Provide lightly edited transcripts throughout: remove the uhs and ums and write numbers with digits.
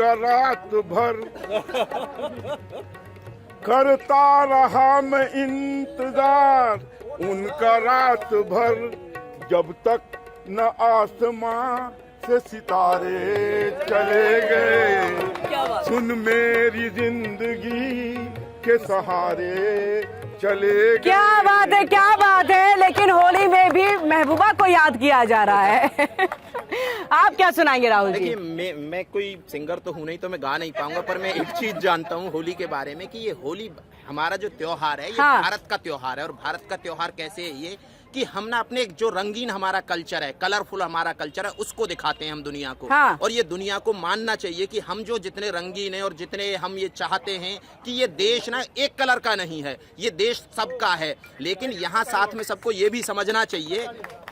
उनका रात भर करता रहा मैं इंतजार, उनका रात भर, जब तक न आसमां से सितारे चले गए, सुन मेरी जिंदगी के सहारे चले गए। क्या बात है, क्या बात है। लेकिन होली में भी महबूबा को याद किया जा रहा है। आप क्या सुनाएंगे राहुल जी? देखिए, मैं कोई सिंगर तो हूँ नहीं, तो मैं गा नहीं पाऊंगा, पर मैं एक चीज जानता हूँ होली के बारे में कि ये होली हमारा जो त्योहार है, ये हाँ। भारत का त्योहार है। और भारत का त्योहार कैसे है ये कि हम ना अपने जो रंगीन हमारा कल्चर है, कलरफुल हमारा कल्चर है, उसको दिखाते हैं हम दुनिया को। हाँ। और ये दुनिया को मानना चाहिए कि हम जो जितने रंगीन हैं और जितने हम ये चाहते हैं कि ये देश ना एक कलर का नहीं है, ये देश सबका है। लेकिन यहाँ साथ में सबको ये भी समझना चाहिए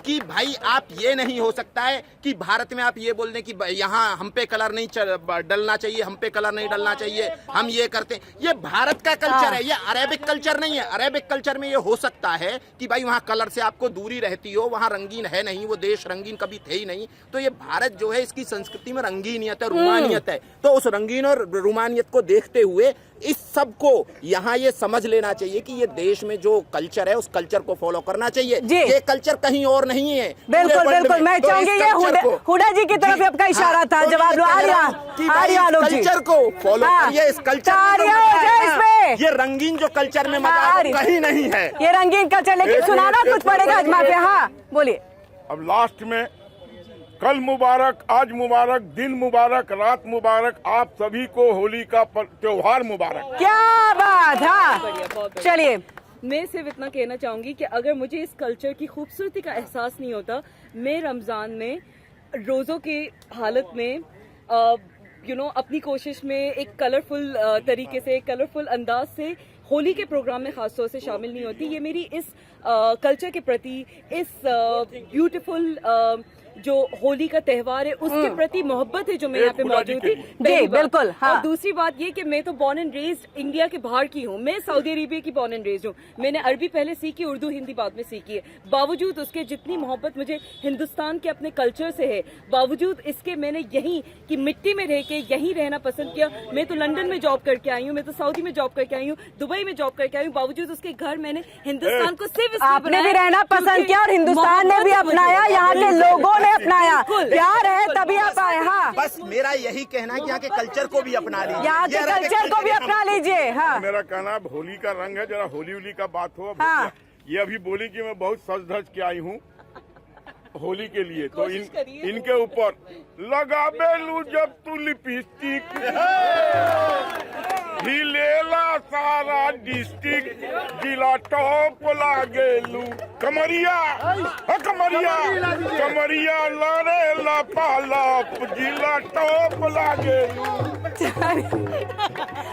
कि भाई आप ये नहीं हो सकता है कि भारत में आप ये बोल दें कि यहाँ हम पे कलर नहीं डलना चाहिए, हम पे कलर नहीं डलना चाहिए, हम ये करते हैं। ये भारत का कल्चर है, ये अरेबिक कल्चर नहीं है। अरेबिक कल्चर में ये हो सकता है कि भाई वहाँ कलर से आपको दूरी रहती हो, वहाँ रंगीन है नहीं, वो देश रंगीन कभी थे ही नहीं। तो ये भारत जो है, इसकी संस्कृति में रंगीनियत है, रुमानियत है। तो उस रंगीन और रुमानियत को देखते हुए इस सब को यहाँ ये समझ लेना चाहिए कि ये देश में जो कल्चर है, उस कल्चर को फॉलो करना चाहिए। ये कल्चर कहीं और नहीं है। बिल्कुल बिल्कुल, मैं चाहूंगी ये हुडा जी की तरफ आपका इशारा था। जवाब लो कल्चर को फॉलो करिए, इस कल्चर ये रंगीन जो कल्चर में मजा कहीं नहीं है। ये रंगीन कल्चर, लेकिन सुनाना कुछ पड़ेगा अजमा पे। हाँ बोलिए। अब लास्ट में कल मुबारक, आज मुबारक, दिन मुबारक, रात मुबारक, आप सभी को होली का त्योहार मुबारक। क्या बात। हाँ चलिए, मैं सिर्फ इतना कहना चाहूंगी कि अगर मुझे इस कल्चर की खूबसूरती का एहसास नहीं होता, मैं रमज़ान में रोज़ों की हालत में अपनी कोशिश में एक कलरफुल तरीके से, कलरफुल अंदाज से होली के प्रोग्राम में खास तौर से शामिल नहीं होती। ये मेरी इस कल्चर के प्रति, इस ब्यूटीफुल जो होली का त्योहार है, उसके प्रति मोहब्बत है जो मैं यहाँ पे मौजूद थी। बिल्कुल। हाँ। और दूसरी बात ये कि मैं तो बॉर्न एंड रेज्ड इंडिया के बाहर की हूँ, मैं सऊदी अरेबिया की बॉर्न एंड रेज्ड हूँ। मैंने अरबी पहले सीखी, उर्दू हिंदी बाद में सीखी है। बावजूद उसके जितनी मोहब्बत मुझे हिंदुस्तान के अपने कल्चर से है, बावजूद इसके मैंने यहीं की मिट्टी में रह के यहीं रहना पसंद किया। मैं तो लंदन में जॉब करके आई हूँ, मैं तो सऊदी में जॉब करके आई हूँ, दुबई में जॉब करके आई हूँ। बावजूद उसके घर मैंने हिंदुस्तान को सिर्फ आपने भी रहना पसंद किया और हिंदुस्तान ने भी अपनाया, यहाँ के लोगों ने अपनाया। प्यार है तभी आप आए। हाँ, बस मेरा यही कहना है कि यहाँ के कल्चर को भी अपना लीजिए, यहाँ के कल्चर को भी अपना लीजिए। हाँ, मेरा कहना होली का रंग है, जरा होली होली का बात हो। हाँ। ये अभी बोली कि मैं बहुत सज धज के आई हूँ होली के लिए, तो इनके ऊपर लगा बेलू जब तू लिपस्टिक, हिलेला सारा डिस्ट्रिक्ट, जिला टॉप लागेलू, कमरिया कमरिया कमरिया लड़े ला पाला, जिला टॉप लागेलू।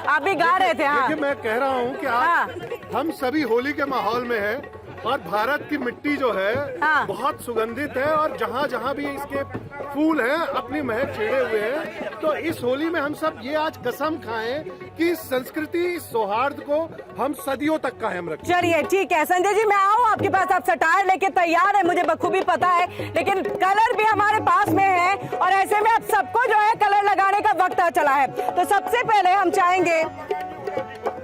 आप भी गा रहे थे। हाँ, देखिए मैं कह रहा हूँ कि आज हम सभी होली के माहौल में हैं और भारत की मिट्टी जो है बहुत सुगंधित है और जहाँ जहाँ भी इसके फूल हैं अपनी महक छेड़े हुए हैं। तो इस होली में हम सब ये आज कसम खाएं कि इस संस्कृति, इस सौहार्द को हम सदियों तक कायम रखें। चलिए ठीक है संजय जी, मैं आऊँ आपके पास। आप सटायर लेके तैयार है, मुझे बखूबी पता है, लेकिन कलर भी हमारे पास में है और ऐसे में अब सबको जो है कलर लगाने का वक्त आ चला है। तो सबसे पहले हम चाहेंगे,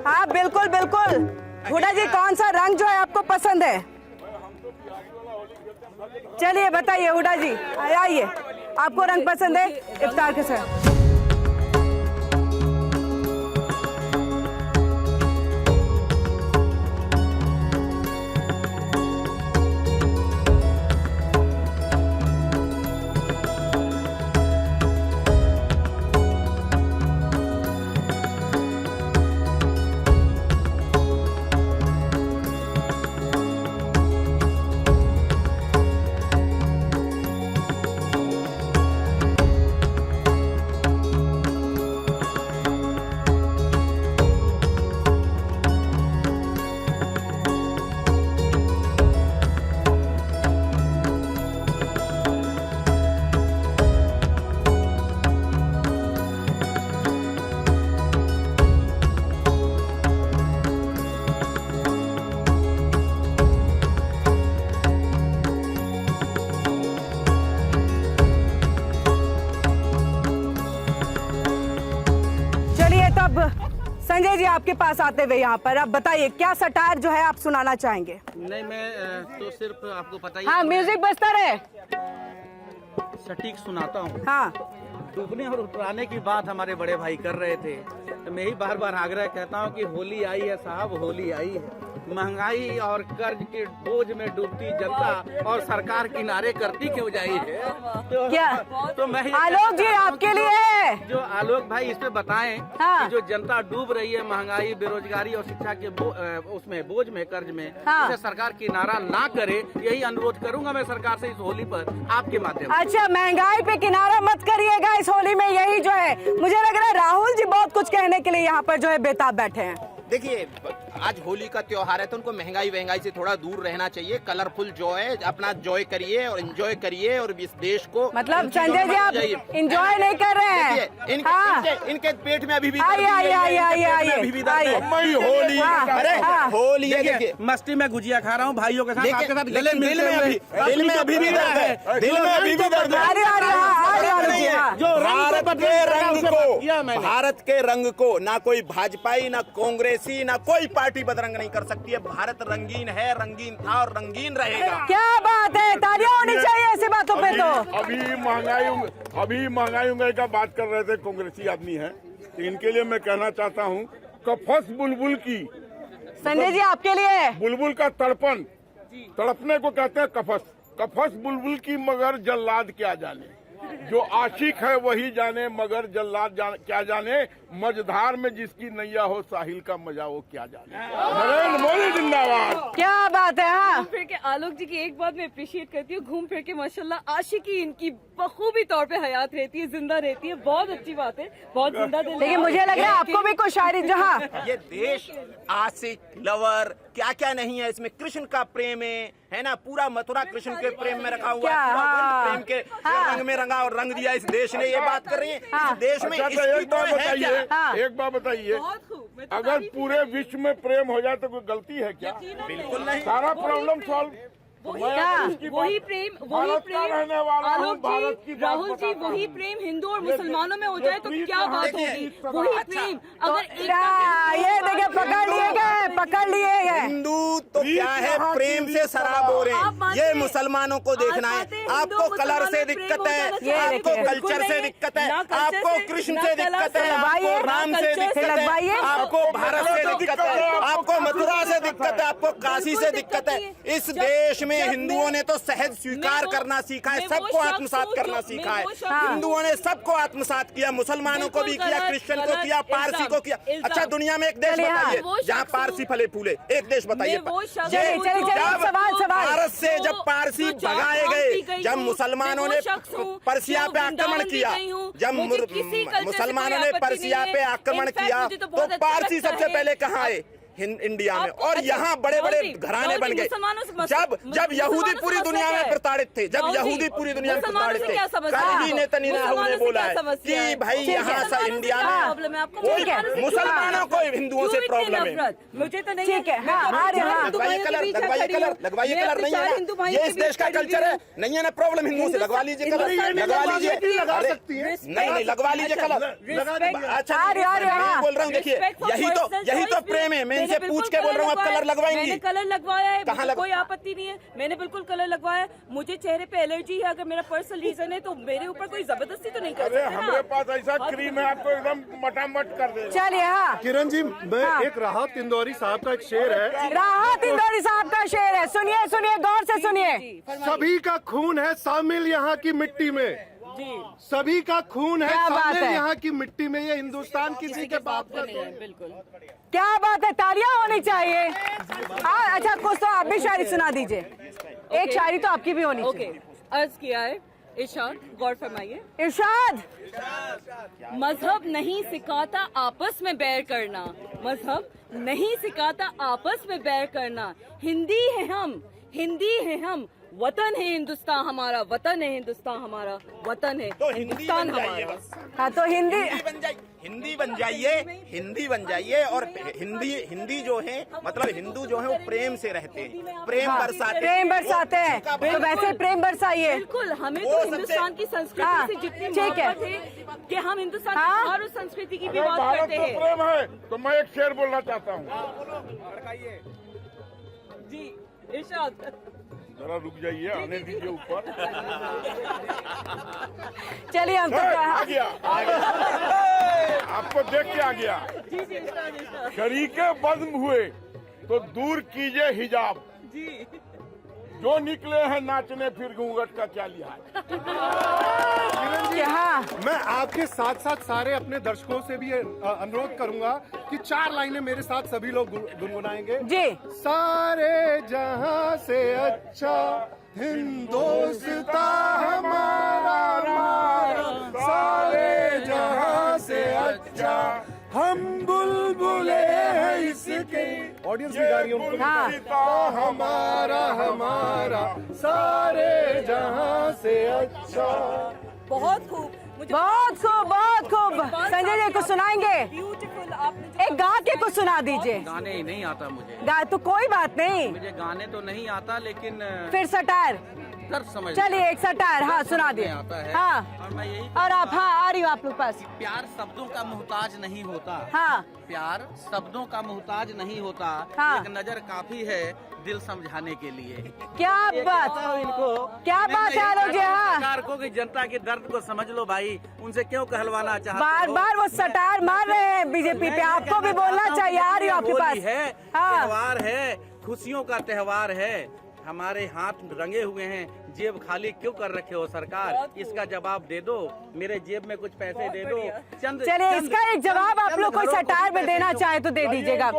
हाँ बिल्कुल बिल्कुल, हुडा जी कौन सा रंग जो है आपको पसंद है? चलिए बताइए हुडा जी, आइए, आपको रंग पसंद है इफ्तार के साथ? चलिए तो अब संजय जी आपके पास आते हुए यहाँ पर अब बताइए क्या सटायर जो है आप सुनाना चाहेंगे। नहीं, मैं तो सिर्फ आपको पता ही हाँ म्यूजिक बजता रहे। सटीक सुनाता हूँ। हाँ डूबने और उतराने की बात हमारे बड़े भाई कर रहे थे, तो मैं ही बार बार आग्रह कहता हूँ कि होली आई है साहब, होली आई है। महंगाई और कर्ज के बोझ में डूबती जनता और सरकार किनारे करती क्यों जाई है? तो क्या तो मैं आलोक जी आपके लिए है। जो आलोक भाई इसमें बताएं हाँ। कि जो जनता डूब रही है महंगाई, बेरोजगारी और शिक्षा के उसमें बोझ में, कर्ज में, हाँ। उसे सरकार किनारा ना करे, यही अनुरोध करूंगा मैं सरकार से इस होली पर आपके माध्यम से। अच्छा महंगाई पे किनारा मत करिएगा इस होली में, यही जो है मुझे लग रहा है राहुल जी बहुत कुछ कहने के लिए यहाँ पर जो है बेताब बैठे हैं। देखिए आज होली का त्योहार है तो उनको महंगाई से थोड़ा दूर रहना चाहिए। कलरफुल जॉय अपना जॉय करिए और एंजॉय करिए और इस देश को मतलब संजय जी आप एंजॉय नहीं कर रहे हैं। इनके, हाँ। इनके पेट में अभी भी आइए होली। अरे होली है, देखिए मस्ती में गुजिया खा रहा हूँ भाइयों के साथ, आपके साथ लेकिन दिल में अभी भी दर्द है, दिल में अभी भी दर्द है। जो भारत के रंग को ना कोई भाजपाई ना कांग्रेसी ना कोई पार्टी बदरंग नहीं कर सकती है। भारत रंगीन है, रंगीन था और रंगीन रहेगा। क्या बात है, तालियां होनी चाहिए ऐसी बातों पे। तो अभी महंगाई का बात कर रहे थे, कांग्रेसी आदमी है तो इनके लिए मैं कहना चाहता हूँ कफस बुलबुल की, संजय जी आपके लिए बुलबुल का तड़पन, तड़पने को कहते हैं कफस। कफस बुलबुल की मगर जल्लाद क्या जाने, जो आशिक है वही जाने मगर जल्लाद क्या जाने, मझधार में जिसकी नैया हो साहिल का मजा वो क्या जाने। नरेंद्र मोदी जिंदाबाद। क्या बात है। हाँ घूम फिर के आलोक जी की एक बात मैं अप्रिशिएट करती हूँ, घूम फिर के माशाल्लाह आशिकी इनकी बखूबी तौर पे हयात रहती है, जिंदा रहती है। बहुत अच्छी बात है, बहुत जिंदा दिल है। लेकिन मुझे लग रहा है आपको भी कुछ शायरी जहाँ ये देश आशिक लवर क्या क्या नहीं है, इसमें कृष्ण का प्रेम है ना, पूरा मथुरा कृष्ण के प्रेम में रखा हुआ है, पूरा वर्ल्ड प्रेम के रंग में रंगा और रंग दिया इस देश ने। ये बात कर रही है इस देश में। एक बात बताइए, अगर पूरे विश्व में प्रेम हो जाए तो कोई गलती है क्या? बिल्कुल नहीं, सारा प्रॉब्लम सॉल्व। वही प्रेम आलोक जी, राहुल जी, वही प्रेम हिंदू और मुसलमानों में हो जाए तो क्या बात होगी। वही प्रेम अगर ये देखिए पकड़ लिए गए। हिंदू तो क्या है, प्रेम से शराब हो रहे हैं। ये मुसलमानों को देखना है। आपको कलर से दिक्कत है, आपको कल्चर से दिक्कत है, आपको कृष्ण से दिक्कत है, आपको राम से दिक्कत है, आपको भारत से दिक्कत है, आपको मथुरा से दिक्कत है, आपको काशी से दिक्कत है। इस देश में हिंदुओं ने तो सहज स्वीकार करना सीखा है, सबको आत्मसात करना सीखा है। हिंदुओं ने सबको आत्मसात किया, मुसलमानों को भी किया, क्रिश्चियन को किया, पारसी को किया। अच्छा दुनिया में एक देश बताइए जहाँ पारसी फले फूले, एक देश बताइए। भारत से जब पारसी भगाए गए, जब मुसलमानों ने पर्सिया पे आक्रमण किया, जब मुसलमानों ने पर्सिया पे आक्रमण किया तो पारसी सबसे पहले कहाँ आए? इंडिया में। और यहाँ बड़े बड़े घराने बन गए। जब यहूदी पूरी दुनिया में प्रताड़ित थे, जब यहूदी पूरी दुनिया में प्रताड़ित थे, कल ही नेतन्याहू ने बोला है कि भाई यहाँ से इंडिया में मुसलमानों को हिंदुओं से प्रॉब्लम है। मुझे तो नहीं ठीक है। लगवाइए कलर, लगवाइए कलर। नहीं है ये इस देश का कल्चर है, नहीं है ना प्रॉब्लम हिंदुओं से। लगवा लीजिए कलर, लगवा लीजिए। नहीं लगवा लीजिए कलर। अच्छा बोल रहा हूँ, देखिए यही तो प्रेम है। मैं इनसे पूछ के बोल रहा हूँ, आप कलर लगवाएंगी? मैंने कलर लगवाया है, कहाँ कोई आपत्ति नहीं है, मैंने बिल्कुल कलर लगवाया है। मुझे चेहरे पे एलर्जी है, अगर मेरा पर्सनल रीजन है तो मेरे ऊपर कोई जबरदस्ती तो नहीं कर सकते। हमारे पास ऐसा क्रीम है, आपको एकदम मटामट कर दे। चलिए। हाँ किरण जी, मैं एक राहत इंदौरी साहब का एक शेर है, राहत इंदौरी साहब का शेर है, सुनिए सुनिए गौर से सुनिए। सभी का खून है शामिल यहाँ की मिट्टी में, सभी का खून है शामिल यहाँ की मिट्टी में, ये हिंदुस्तान किसी के बाप का नहीं है। बिल्कुल क्या बात है, तालियां होनी चाहिए। अच्छा कुछ तो आप भी शायरी सुना दीजिए, एक शायरी तो आपकी भी होनी चाहिए। अर्ज किया है इरशाद, गौर फरमाइए। इरशाद। मजहब नहीं सिखाता आपस में बैर करना, मजहब नहीं सिखाता आपस में बैर करना। हिंदी है हम, वतन है हिंदुस्तान हमारा, वतन है हिंदुस्तान हमारा, वतन है तो हिंदुस्तान हमारा। हाँ तो हिंदी बन जाए, हिंदी बन जाइए, हिंदी बन जाइए। और हिंदी जो है मतलब हिंदू जो है वो प्रेम से रहते हैं, प्रेम बरसाते हैं। तो वैसे प्रेम बरसाइए। बिल्कुल, हमें तो हिंदुस्तान की संस्कृति से जितनी मोहब्बत है कि हम हिंदुस्तान की हर उस संस्कृति की भी बात भारत करते को हैं। प्रेम है तो मैं एक शेर बोलना चाहता हूँ। जी इरशाद। जरा रुक जाइए, आने दीजिए ऊपर। चलिए हम तो आ गया, आपको देख के आ गया। जी इरशाद। शरीके बज़्म हुए तो दूर कीजिए हिजाब, जी जो निकले हैं नाचने फिर घूंघट का क्या लिहाज। हाँ मैं आपके साथ साथ सारे अपने दर्शकों से भी अनुरोध करूंगा कि 4 लाइनें मेरे साथ सभी लोग गुनगुनाएंगे। जी। सारे जहां से अच्छा हिंदुस्तान हमारा, सारे जहां से अच्छा हम बुलबुले हैं इसके। ऑडियंस भी गा रही है उनको। हाँ। हमारा सारे जहां से अच्छा। बहुत खूब, मुझे बहुत खूब। संजय जी को सुनाएंगे, ब्यूटीफुल। आपने एक गा के कुछ सुना दीजिए। गाने ही नहीं आता मुझे, गा तो कोई बात नहीं, मुझे गाने तो नहीं आता, लेकिन फिर सटायर। दर्द समझ चलिए एक सटायर, हाँ सुना दिए। आता है। हाँ और मैं यही और आप, हाँ आ रही हूँ आप लोग पास। प्यार शब्दों का मोहताज नहीं होता। हाँ प्यार शब्दों का मोहताज नहीं होता। हाँ। एक नजर काफी है दिल समझाने के लिए। क्या बात, इनको क्या बात है आलोक जी। हाँ सरकार को कि जनता के दर्द को समझ लो भाई, उनसे क्यों कहलवाना चाहते बार हो? बार वो सटायर मार रहे हैं बीजेपी पे, आपको भी बोलना चाहिए। आ रही हूँ आपके होली पास। है, हाँ त्योहार है, खुशियों का त्योहार है। हमारे हाथ रंगे हुए हैं, जेब खाली क्यों कर रखे हो सरकार? इसका जवाब दे दो, मेरे जेब में कुछ पैसे दे दो। चलिए इसका एक जवाब आप लोग कोई सटायर में देना चाहे तो दे दीजिएगा।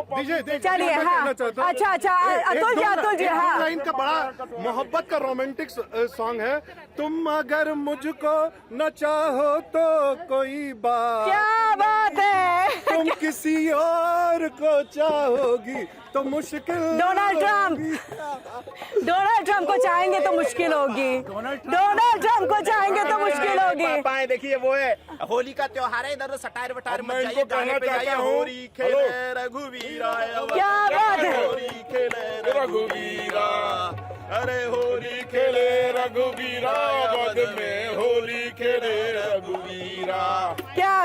चलिए हाँ अच्छा अतुल जी हाँ। लाइन का बड़ा मोहब्बत का रोमांटिक सॉन्ग है। तुम अगर मुझको न चाहो तो कोई बात, क्या बात है। तुम किसी और को चाहोगी तो मुश्किल। डोनाल्ड ट्रम्प को चाहेंगे तो मुश्किल होगी। डोनाल्ड ट्रम्प को चाहेंगे तो मुश्किल होगी। पापा देखिए वो है होली का त्योहार है, इधर सटायर वटायर मत जाइए, गाने पे जाइए। होली खेले रघुवीरा, क्या बात है। होली खेले रघुवीरा, अरे होली खेले रघुवीरा, वध में होली खेले रघुवीरा। क्या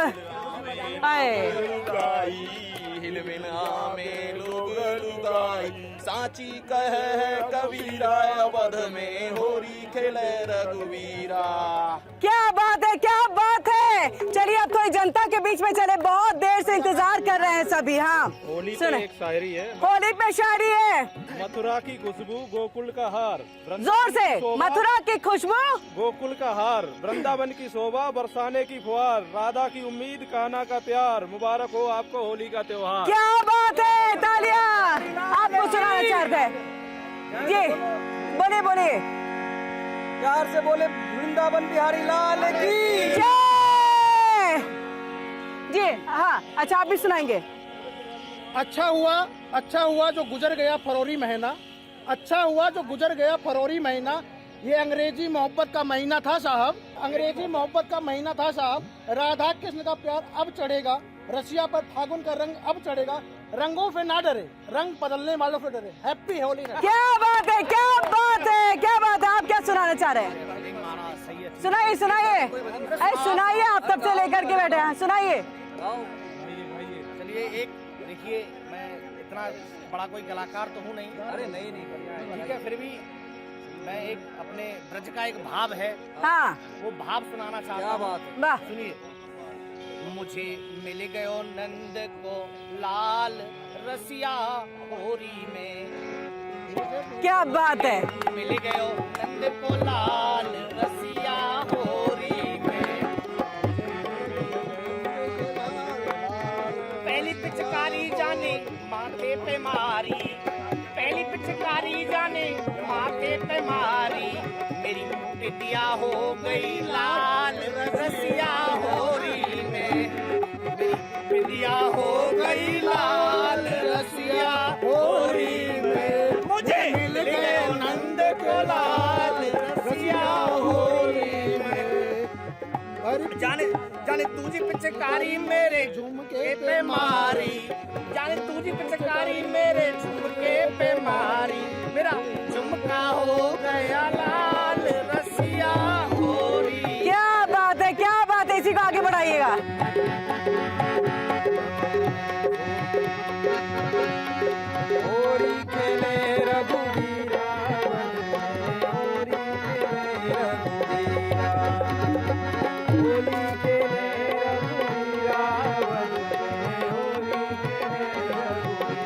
आए लुगाई हिलमिला में लोग लुगाई, साची कहे है कबीरा, वध में होली खेले रघुवीरा। क्या बात है, क्या बात है। चलिए अब थोड़ी जनता के बीच में चले, बहुत देर से इंतजार कर रहे हैं सभी। हाँ होली पे सुने, एक शायरी है। होली पे शायरी है। मथुरा की खुशबू गोकुल का हार, जोर से, मथुरा की खुशबू गोकुल का हार, वृंदावन की शोभा, बरसाने की फुहार, राधा की उम्मीद, कान्हा का प्यार, मुबारक हो आपको होली का त्योहार। क्या बात है, तालियां। आपको सुनाना चाहते हैं जी, बोलिए बोलिए। प्यार से बोले वृंदावन बिहारी लाल की जय। जी हाँ अच्छा आप भी सुनाएंगे। अच्छा हुआ जो गुजर गया फरवरी महीना, अच्छा हुआ जो गुजर गया फरवरी महीना। ये अंग्रेजी मोहब्बत का महीना था साहब, अंग्रेजी मोहब्बत का महीना था साहब। राधा कृष्ण का प्यार अब चढ़ेगा, रसिया पर फागुन का रंग अब चढ़ेगा। रंगों से ना डरे, रंग बदलने वालों से डरे। हैप्पी होली। क्या बात है, क्या बात है, क्या बात है। आप क्या सुनाना चाह रहे हैं? सुनाइए सुनाइए, अरे सुनाइए, आप तब से लेकर के बैठे हैं, सुनाइए। चलिए एक देखिए, मैं इतना बड़ा कोई कलाकार तो हूँ नहीं। अरे नहीं ठीक है, फिर भी मैं एक अपने ब्रज का एक भाव है, हाँ वो भाव सुनाना चाहता हूँ। वाह। सुनिए। मुझे मिल गयो नंद को लाल रसिया होरी में, क्या बात है। मिल गयो नंद को लाल रसिया होरी में। पहली पिचकारी जाने माथे पे मारी, पहली पिचकारी जाने माथे पे मारी। मेरी बिटिया हो गई लाल रसिया होरी में, मेरी बिटिया हो गई लाल रसिया होरी में। मुझे मिल गए नंद को लाल रसिया होरी में। जाने जाने तुझी पिचकारी मेरे झुमके पे मारी, जाने तुझी पिचकारी मेरे झुमके पे मारी, मेरा झुमका हो गया लाल रसिया होरी। क्या बात है, क्या बात है, इसी को आगे बढ़ाइएगा। होली खेले रघुवीरा होली खेले रघुवीरा, होली खेले रघुवीरा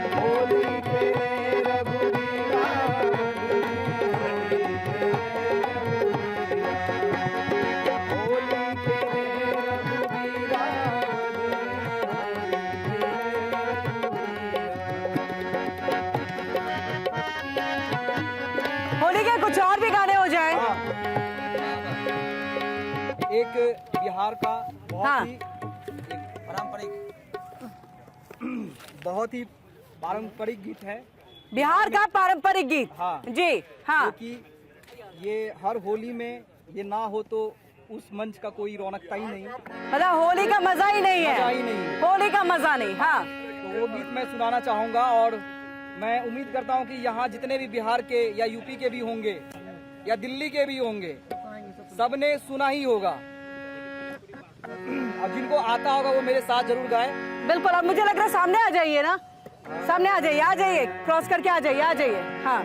होली होली के कुछ और भी गाने हो जाए। एक बिहार का हाँ। बहुत ही पारंपरिक गीत है, बिहार का पारंपरिक गीत। हाँ। जी हाँ। क्योंकि ये हर होली में ये ना हो तो उस मंच का कोई रौनकता ही नहीं, मतलब होली का मजा ही नहीं है, मजा ही नहीं है। होली का मजा नहीं। हाँ, तो वो गीत मैं सुनाना चाहूंगा और मैं उम्मीद करता हूं कि यहाँ जितने भी बिहार के या यूपी के भी होंगे या दिल्ली के भी होंगे, सबने सुना ही होगा। अब जिनको आता होगा वो मेरे साथ जरूर गाए। बिल्कुल। अब मुझे लग रहा है सामने आ जाइए ना, सामने आ जाइए, क्रॉस करके आ जाइए, हाँ।